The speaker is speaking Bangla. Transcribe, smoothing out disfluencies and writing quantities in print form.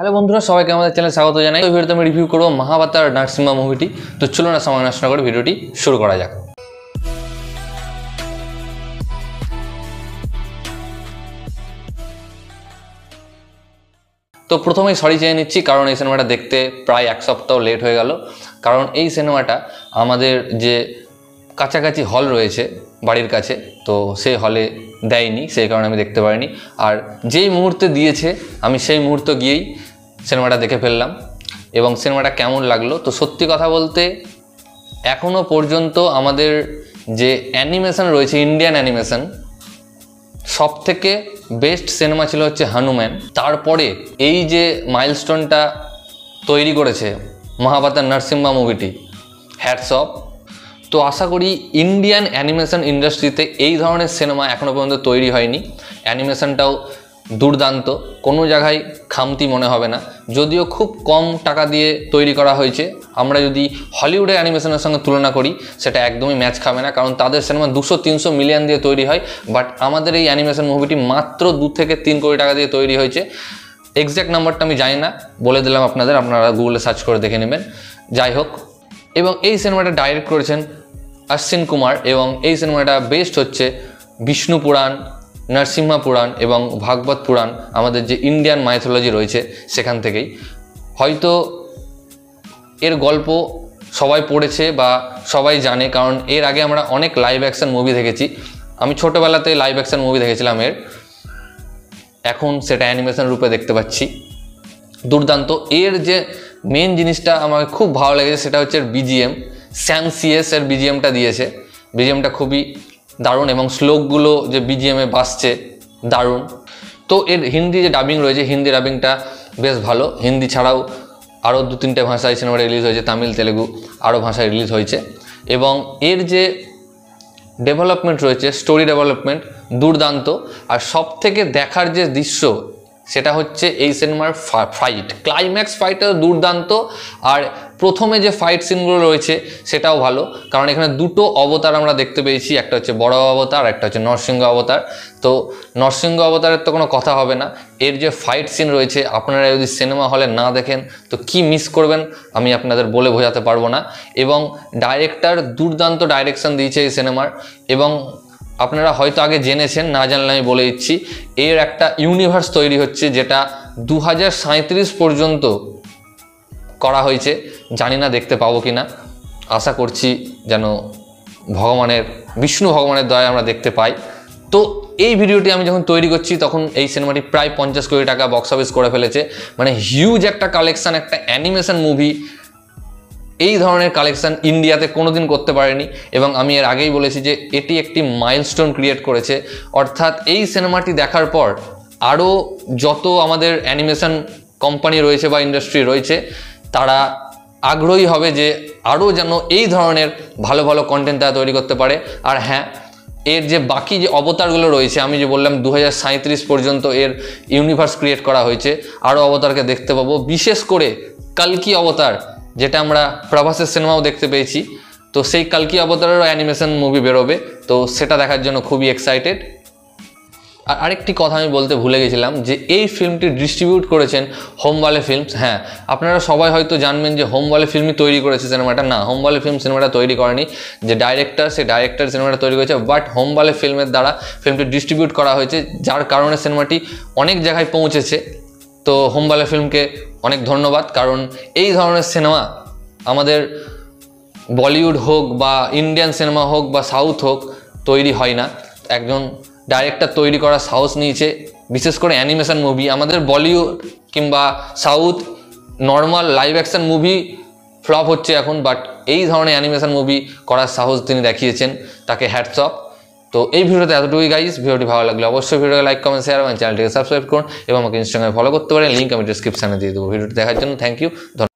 হ্যালো বন্ধুরা, সবাইকে আমাদের চ্যানেলে স্বাগত জানাই। এই ভিডিওতে আমি রিভিউ করব মহাভাতার নারসিম্হা মুভিটি। তো চলুন না সময় নষ্ট না করে ভিডিওটি শুরু করা যাক। তো প্রথমেই সরি চেয়ে নিচ্ছি, কারণ এই সিনেমাটা দেখতে প্রায় এক সপ্তাহ লেট হয়ে গেল। কারণ এই সিনেমাটা আমাদের যে কাছাকাছি হল রয়েছে বাড়ির কাছে, তো সেই হলে দেয়নি, সেই কারণে আমি দেখতে পারিনি। আর যেই মুহূর্তে দিয়েছে আমি সেই মুহূর্তে গিয়েই সিনেমাটা দেখে ফেললাম। এবং সিনেমাটা কেমন লাগলো, তো সত্যি কথা বলতে এখনও পর্যন্ত আমাদের যে অ্যানিমেশন রয়েছে, ইন্ডিয়ান অ্যানিমেশন, সব থেকে বেস্ট সিনেমা ছিল হচ্ছে হনুমান। তারপরে এই যে মাইলস্টোনটা তৈরি করেছে মহাভাতার নারসিম্হা মুভিটি, হ্যাটস অফ। তো আশা করি ইন্ডিয়ান অ্যানিমেশন ইন্ডাস্ট্রিতে এই ধরনের সিনেমা এখনও পর্যন্ত তৈরি হয়নি। অ্যানিমেশনটাও দুর্দান্ত, কোনো জায়গায় খামতি মনে হবে না। যদিও খুব কম টাকা দিয়ে তৈরি করা হয়েছে, আমরা যদি হলিউডের অ্যানিমেশনের সঙ্গে তুলনা করি সেটা একদমই ম্যাচ খাবে না, কারণ তাদের সিনেমা 200-300 মিলিয়ন দিয়ে তৈরি হয়। বাট আমাদের এই অ্যানিমেশন মুভিটি মাত্র 2 থেকে 3 কোটি টাকা দিয়ে তৈরি হয়েছে। এক্স্যাক্ট নাম্বারটা আমি জানি না, বলে দিলাম আপনাদের, আপনারা গুগলে সার্চ করে দেখে নেবেন। যাই হোক, এবং এই সিনেমাটা ডাইরেক্ট করেছেন অশ্বিন কুমার, এবং এই সিনেমাটা বেস্ট হচ্ছে বিষ্ণু পুরাণ, নরসিংহা পুরাণ এবং ভাগবত পুরাণ, আমাদের যে ইন্ডিয়ান মাইথোলজি রয়েছে সেখান থেকেই। হয়তো এর গল্প সবাই পড়েছে বা সবাই জানে, কারণ এর আগে আমরা অনেক লাইভ অ্যাকশন মুভি দেখেছি। আমি ছোটোবেলাতে লাইভ অ্যাকশন মুভি দেখেছিলাম এর, এখন সেটা অ্যানিমেশন রূপে দেখতে পাচ্ছি। দুর্দান্ত। এর যে মেন জিনিসটা আমার খুব ভালো লেগেছে সেটা হচ্ছে এর বিজিএম। স্যাম সিএস এর বিজিএমটা দিয়েছে, বিজিএমটা খুবই দারুণ, এবং শ্লোকগুলো যে বিজিএমে বাজছে দারুণ। তো এর হিন্দি যে ডাবিং রয়েছে, হিন্দি ডাবিংটা বেশ ভালো। হিন্দি ছাড়াও আরও 2-3টে ভাষায় সিনেমাটা রিলিজ হয়েছে, তামিল, তেলেগু, আরও ভাষায় রিলিজ হয়েছে। এবং এর যে ডেভেলপমেন্ট রয়েছে, স্টোরি ডেভেলপমেন্ট দুর্দান্ত। আর সব থেকে দেখার যে দৃশ্য সেটা হচ্ছে এই সিনেমার ফাইট, ক্লাইম্যাক্স ফাইটটা দুর্দান্ত। আর প্রথমে যে ফাইট সিনগুলো রয়েছে সেটাও ভালো, কারণ এখানে দুটো অবতার আমরা দেখতে পেয়েছি, একটা হচ্ছে বড় অবতার, একটা হচ্ছে নরসিংহ অবতার। তো নরসিংহ অবতারের তো কোনো কথা হবে না। এর যে ফাইট সিন রয়েছে, আপনারা যদি সিনেমা হলে না দেখেন তো কি মিস করবেন আমি আপনাদের বলে বোঝাতে পারবো না। এবং ডাইরেক্টর দুর্দান্ত ডাইরেকশন দিয়েছে এই সিনেমার। এবং আপনারা হয়তো আগে জেনেছেন, না জানলে আমি বলে দিচ্ছি, এর একটা ইউনিভার্স তৈরি হচ্ছে যেটা 2037 পর্যন্ত করা হয়েছে। জানি না দেখতে পাবো কি না, আশা করছি যেন বিষ্ণু ভগবানের দয়ায় আমরা দেখতে পাই। তো এই ভিডিওটি আমি যখন তৈরি করছি তখন এই সিনেমাটি প্রায় 50 কোটি টাকা বক্স অফিস করে ফেলেছে, মানে হিউজ একটা কালেকশন। একটা অ্যানিমেশন মুভি এই ধরনের কালেকশন ইন্ডিয়াতে কোনোদিন করতে পারেনি। এবং আমি এর আগেই বলেছি যে এটি একটি মাইলস্টোন ক্রিয়েট করেছে। অর্থাৎ এই সিনেমাটি দেখার পর আরও যত আমাদের অ্যানিমেশন কোম্পানি রয়েছে বা ইন্ডাস্ট্রি রয়েছে, তারা আগ্রহী হবে যে আরও যেন এই ধরনের ভালো ভালো কন্টেন্ট তারা তৈরি করতে পারে। আর হ্যাঁ, এর যে বাকি যে অবতারগুলো রয়েছে, আমি যে বললাম 2037 পর্যন্ত এর ইউনিভার্স ক্রিয়েট করা হয়েছে, আরও অবতারকে দেখতে পাবো। বিশেষ করে কালকি অবতার, যেটা আমরা প্রভাসের সিনেমাও দেখতে পেয়েছি, তো সেই কালকি অবতারেরও অ্যানিমেশন মুভি বেরোবে, তো সেটা দেখার জন্য খুবই এক্সাইটেড। আর আরেকটি কথা আমি বলতে ভুলে গেছিলাম, যে এই ফিল্মটি ডিস্ট্রিবিউট করেছেন হোমওয়ালে ফিল্মস। হ্যাঁ, আপনারা সবাই হয়তো জানবেন যে হোমওয়ালে ফিল্মই তৈরি করেছে সিনেমাটা। না, হোমওয়ালে ফিল্ম সিনেমাটা তৈরি করেনি, যে ডাইরেক্টর, সে ডাইরেক্টর সিনেমাটা তৈরি করেছে। বাট হোমওয়ালে ফিল্মের দ্বারা ফিল্মটি ডিস্ট্রিবিউট করা হয়েছে, যার কারণে সিনেমাটি অনেক জায়গায় পৌঁছেছে। তো হোমওয়ালে ফিল্মকে অনেক ধন্যবাদ, কারণ এই ধরনের সিনেমা আমাদের বলিউড হোক বা ইন্ডিয়ান সিনেমা হোক বা সাউথ হোক তৈরি হয় না। একজন ডাইরেক্টর তৈরি করা সাহস নিয়েছে, বিশেষ করে অ্যানিমেশন মুভি। আমাদের বলিউড কিংবা south normal live action movie flop হচ্ছে এখন, বাট এই ধরনের অ্যানিমেশন মুভি করার সাহস তিনি দেখিয়েছেন, তাকে হ্যাটস অফ। তো এই ভিডিওতে এতটুকুই গাইস। ভিডিওটি ভালো লাগলে অবশ্যই ভিডিওকে লাইক, কমেন্ট, শেয়ার এবং চ্যানেলটিকে সাবস্ক্রাইব করুন, এবং আমাকে ইনস্টাগ্রামে ফলো করতে পারেন, লিঙ্ক আমি ডিসক্রিপশানে দিয়ে দেবো। ভিডিওটি দেখার জন্য থ্যাংক ইউ, ধন্যবাদ।